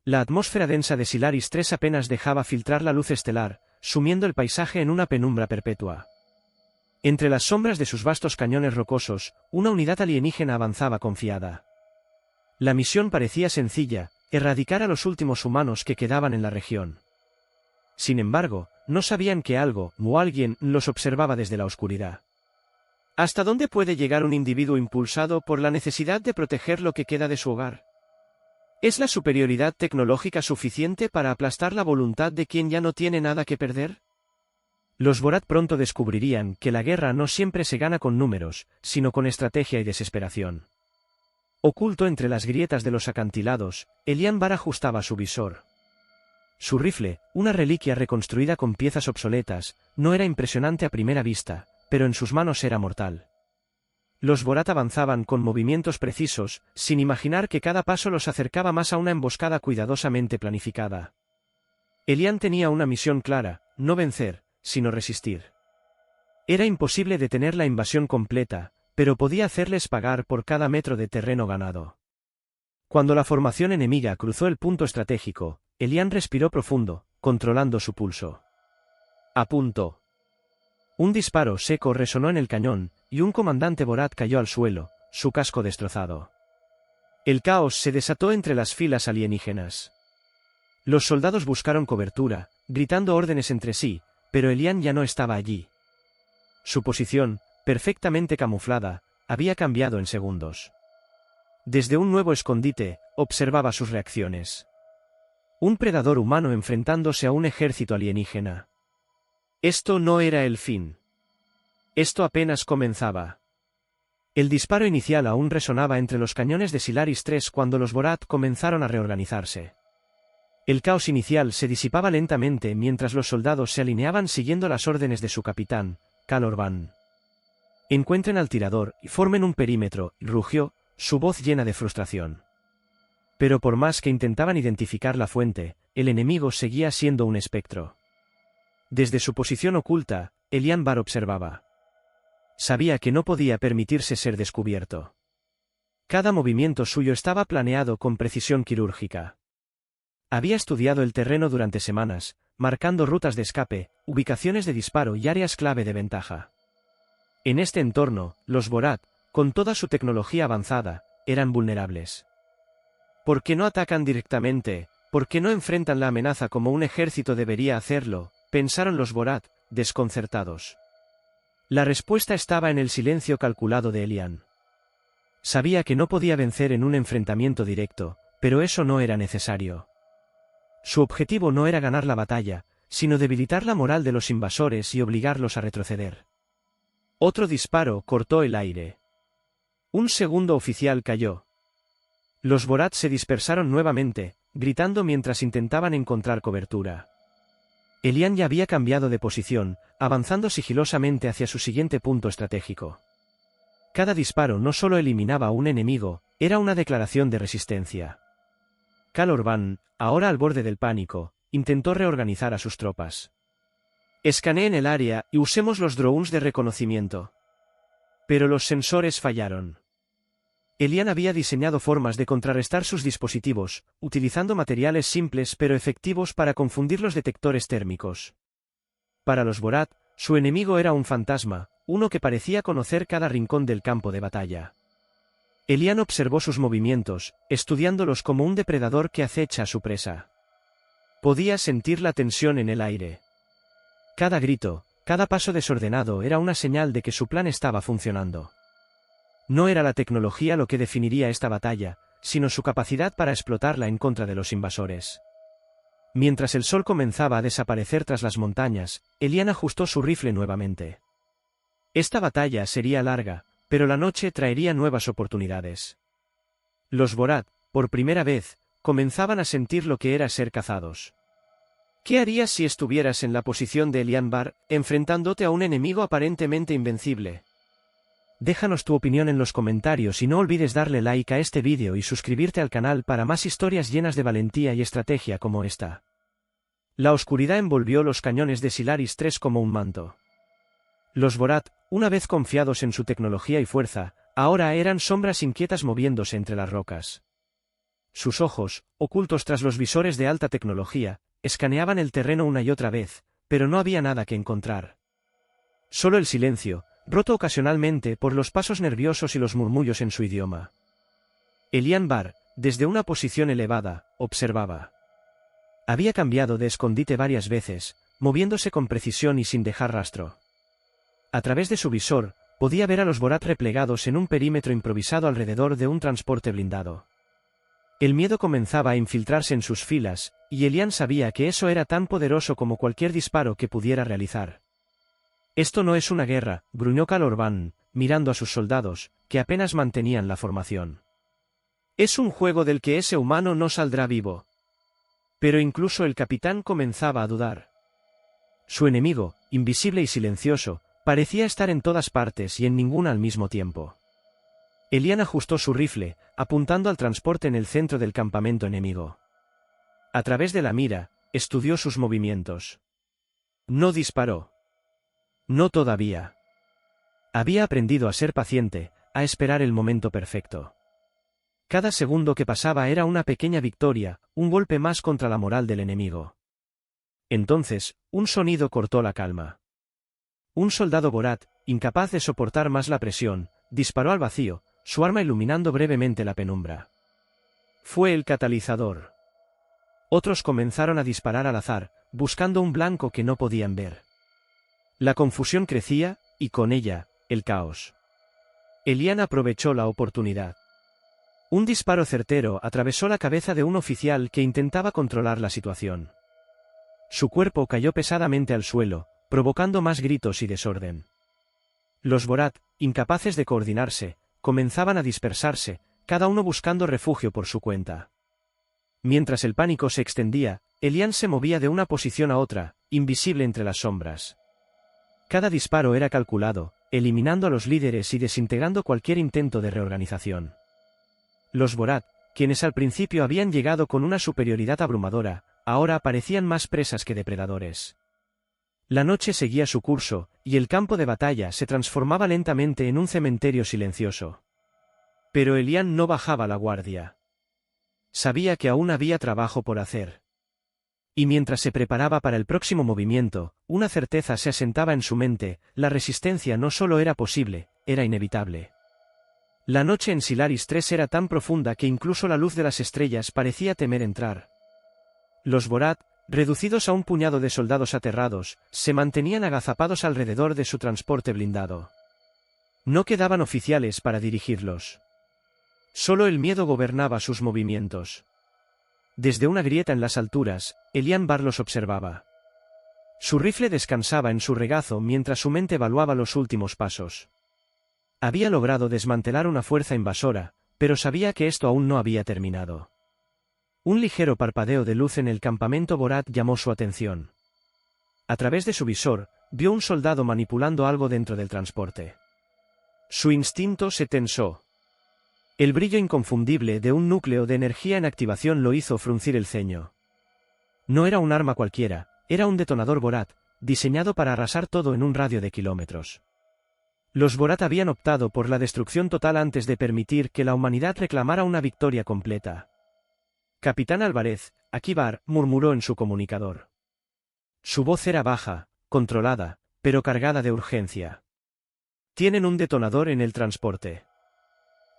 La atmósfera densa de Silaris 3 apenas dejaba filtrar la luz estelar, sumiendo el paisaje en una penumbra perpetua. Entre las sombras de sus vastos cañones rocosos, una unidad alienígena avanzaba confiada. La misión parecía sencilla: erradicar a los últimos humanos que quedaban en la región. Sin embargo, no sabían que algo, o alguien, los observaba desde la oscuridad. ¿Hasta dónde puede llegar un individuo impulsado por la necesidad de proteger lo que queda de su hogar? ¿Es la superioridad tecnológica suficiente para aplastar la voluntad de quien ya no tiene nada que perder? Los Borat pronto descubrirían que la guerra no siempre se gana con números, sino con estrategia y desesperación. Oculto entre las grietas de los acantilados, Elian Bar ajustaba su visor. Su rifle, una reliquia reconstruida con piezas obsoletas, no era impresionante a primera vista, pero en sus manos era mortal. Los Borat avanzaban con movimientos precisos, sin imaginar que cada paso los acercaba más a una emboscada cuidadosamente planificada. Elian tenía una misión clara: no vencer, sino resistir. Era imposible detener la invasión completa, pero podía hacerles pagar por cada metro de terreno ganado. Cuando la formación enemiga cruzó el punto estratégico, Elian respiró profundo, controlando su pulso. Apuntó. Un disparo seco resonó en el cañón, y un comandante Borat cayó al suelo, su casco destrozado. El caos se desató entre las filas alienígenas. Los soldados buscaron cobertura, gritando órdenes entre sí, pero Elian ya no estaba allí. Su posición, perfectamente camuflada, había cambiado en segundos. Desde un nuevo escondite, observaba sus reacciones. Un predador humano enfrentándose a un ejército alienígena. Esto no era el fin. Esto apenas comenzaba. El disparo inicial aún resonaba entre los cañones de Silaris 3 cuando los Borat comenzaron a reorganizarse. El caos inicial se disipaba lentamente mientras los soldados se alineaban siguiendo las órdenes de su capitán, Kal Orban. Encuentren al tirador y formen un perímetro, rugió, su voz llena de frustración. Pero por más que intentaban identificar la fuente, el enemigo seguía siendo un espectro. Desde su posición oculta, Elian Bar observaba. Sabía que no podía permitirse ser descubierto. Cada movimiento suyo estaba planeado con precisión quirúrgica. Había estudiado el terreno durante semanas, marcando rutas de escape, ubicaciones de disparo y áreas clave de ventaja. En este entorno, los Borat, con toda su tecnología avanzada, eran vulnerables. ¿Por qué no atacan directamente? ¿Por qué no enfrentan la amenaza como un ejército debería hacerlo?, pensaron los Borat, desconcertados. La respuesta estaba en el silencio calculado de Elian. Sabía que no podía vencer en un enfrentamiento directo, pero eso no era necesario. Su objetivo no era ganar la batalla, sino debilitar la moral de los invasores y obligarlos a retroceder. Otro disparo cortó el aire. Un segundo oficial cayó. Los Borat se dispersaron nuevamente, gritando mientras intentaban encontrar cobertura. Elian ya había cambiado de posición, avanzando sigilosamente hacia su siguiente punto estratégico. Cada disparo no solo eliminaba a un enemigo, era una declaración de resistencia. Kal Orban, ahora al borde del pánico, intentó reorganizar a sus tropas. Escaneen el área y usemos los drones de reconocimiento. Pero los sensores fallaron. Elian había diseñado formas de contrarrestar sus dispositivos, utilizando materiales simples pero efectivos para confundir los detectores térmicos. Para los Borat, su enemigo era un fantasma, uno que parecía conocer cada rincón del campo de batalla. Elian observó sus movimientos, estudiándolos como un depredador que acecha a su presa. Podía sentir la tensión en el aire. Cada grito, cada paso desordenado era una señal de que su plan estaba funcionando. No era la tecnología lo que definiría esta batalla, sino su capacidad para explotarla en contra de los invasores. Mientras el sol comenzaba a desaparecer tras las montañas, Elian ajustó su rifle nuevamente. Esta batalla sería larga, pero la noche traería nuevas oportunidades. Los Borat, por primera vez, comenzaban a sentir lo que era ser cazados. ¿Qué harías si estuvieras en la posición de Elian Bar, enfrentándote a un enemigo aparentemente invencible? Déjanos tu opinión en los comentarios y no olvides darle like a este vídeo y suscribirte al canal para más historias llenas de valentía y estrategia como esta. La oscuridad envolvió los cañones de Silaris 3 como un manto. Los Borat, una vez confiados en su tecnología y fuerza, ahora eran sombras inquietas moviéndose entre las rocas. Sus ojos, ocultos tras los visores de alta tecnología, escaneaban el terreno una y otra vez, pero no había nada que encontrar. Solo el silencio, roto ocasionalmente por los pasos nerviosos y los murmullos en su idioma. Elian Barr, desde una posición elevada, observaba. Había cambiado de escondite varias veces, moviéndose con precisión y sin dejar rastro. A través de su visor, podía ver a los Borat replegados en un perímetro improvisado alrededor de un transporte blindado. El miedo comenzaba a infiltrarse en sus filas, y Elian sabía que eso era tan poderoso como cualquier disparo que pudiera realizar. «Esto no es una guerra», gruñó Kal Orban, mirando a sus soldados, que apenas mantenían la formación. «Es un juego del que ese humano no saldrá vivo». Pero incluso el capitán comenzaba a dudar. Su enemigo, invisible y silencioso, parecía estar en todas partes y en ninguna al mismo tiempo. Elian ajustó su rifle, apuntando al transporte en el centro del campamento enemigo. A través de la mira, estudió sus movimientos. No disparó. No todavía. Había aprendido a ser paciente, a esperar el momento perfecto. Cada segundo que pasaba era una pequeña victoria, un golpe más contra la moral del enemigo. Entonces, un sonido cortó la calma. Un soldado Borat, incapaz de soportar más la presión, disparó al vacío, su arma iluminando brevemente la penumbra. Fue el catalizador. Otros comenzaron a disparar al azar, buscando un blanco que no podían ver. La confusión crecía, y con ella, el caos. Elian aprovechó la oportunidad. Un disparo certero atravesó la cabeza de un oficial que intentaba controlar la situación. Su cuerpo cayó pesadamente al suelo, provocando más gritos y desorden. Los Borat, incapaces de coordinarse, comenzaban a dispersarse, cada uno buscando refugio por su cuenta. Mientras el pánico se extendía, Elian se movía de una posición a otra, invisible entre las sombras. Cada disparo era calculado, eliminando a los líderes y desintegrando cualquier intento de reorganización. Los Borat, quienes al principio habían llegado con una superioridad abrumadora, ahora parecían más presas que depredadores. La noche seguía su curso, y el campo de batalla se transformaba lentamente en un cementerio silencioso. Pero Elian no bajaba la guardia. Sabía que aún había trabajo por hacer. Y mientras se preparaba para el próximo movimiento, una certeza se asentaba en su mente: la resistencia no solo era posible, era inevitable. La noche en Silaris III era tan profunda que incluso la luz de las estrellas parecía temer entrar. Los Borat, reducidos a un puñado de soldados aterrados, se mantenían agazapados alrededor de su transporte blindado. No quedaban oficiales para dirigirlos. Solo el miedo gobernaba sus movimientos. Desde una grieta en las alturas, Elian Barr los observaba. Su rifle descansaba en su regazo mientras su mente evaluaba los últimos pasos. Había logrado desmantelar una fuerza invasora, pero sabía que esto aún no había terminado. Un ligero parpadeo de luz en el campamento Borat llamó su atención. A través de su visor, vio un soldado manipulando algo dentro del transporte. Su instinto se tensó. El brillo inconfundible de un núcleo de energía en activación lo hizo fruncir el ceño. No era un arma cualquiera, era un detonador Borat, diseñado para arrasar todo en un radio de kilómetros. Los Borat habían optado por la destrucción total antes de permitir que la humanidad reclamara una victoria completa. «Capitán Álvarez», aquí Barr murmuró en su comunicador. Su voz era baja, controlada, pero cargada de urgencia. «Tienen un detonador en el transporte.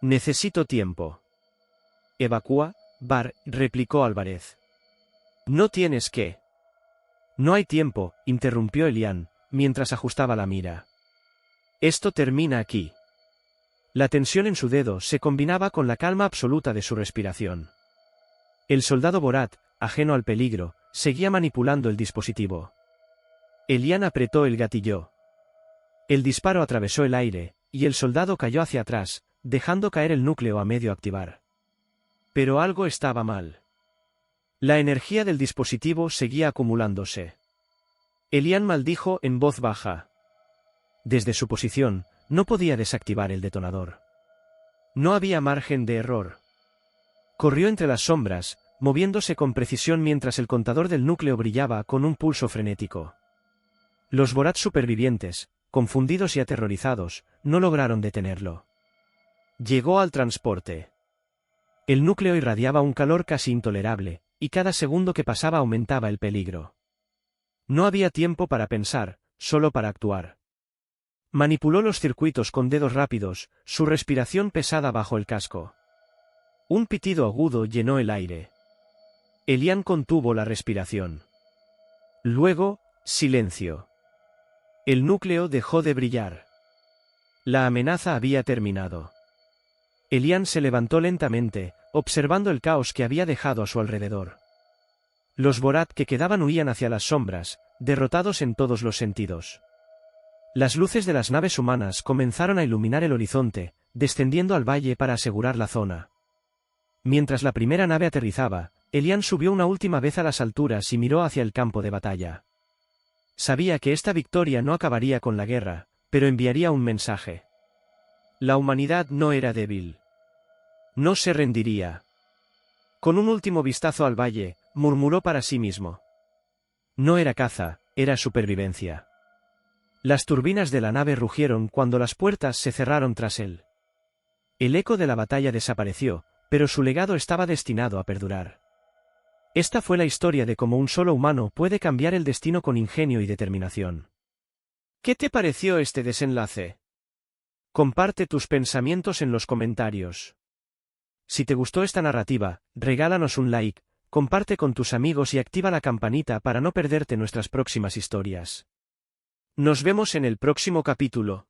Necesito tiempo». «¿Evacúa?» Barr replicó Álvarez. «No tienes que». «No hay tiempo», interrumpió Elian, mientras ajustaba la mira. «Esto termina aquí». La tensión en su dedo se combinaba con la calma absoluta de su respiración. El soldado Borat, ajeno al peligro, seguía manipulando el dispositivo. Elian apretó el gatillo. El disparo atravesó el aire, y el soldado cayó hacia atrás, dejando caer el núcleo a medio activar. Pero algo estaba mal. La energía del dispositivo seguía acumulándose. Elian maldijo en voz baja. Desde su posición, no podía desactivar el detonador. No había margen de error. Corrió entre las sombras, moviéndose con precisión mientras el contador del núcleo brillaba con un pulso frenético. Los Borat supervivientes, confundidos y aterrorizados, no lograron detenerlo. Llegó al transporte. El núcleo irradiaba un calor casi intolerable, y cada segundo que pasaba aumentaba el peligro. No había tiempo para pensar, solo para actuar. Manipuló los circuitos con dedos rápidos, su respiración pesada bajo el casco. Un pitido agudo llenó el aire. Elian contuvo la respiración. Luego, silencio. El núcleo dejó de brillar. La amenaza había terminado. Elian se levantó lentamente, observando el caos que había dejado a su alrededor. Los Borat que quedaban huían hacia las sombras, derrotados en todos los sentidos. Las luces de las naves humanas comenzaron a iluminar el horizonte, descendiendo al valle para asegurar la zona. Mientras la primera nave aterrizaba, Elian subió una última vez a las alturas y miró hacia el campo de batalla. Sabía que esta victoria no acabaría con la guerra, pero enviaría un mensaje. La humanidad no era débil. No se rendiría. Con un último vistazo al valle, murmuró para sí mismo. No era caza, era supervivencia. Las turbinas de la nave rugieron cuando las puertas se cerraron tras él. El eco de la batalla desapareció, pero su legado estaba destinado a perdurar. Esta fue la historia de cómo un solo humano puede cambiar el destino con ingenio y determinación. ¿Qué te pareció este desenlace? Comparte tus pensamientos en los comentarios. Si te gustó esta narrativa, regálanos un like, comparte con tus amigos y activa la campanita para no perderte nuestras próximas historias. Nos vemos en el próximo capítulo.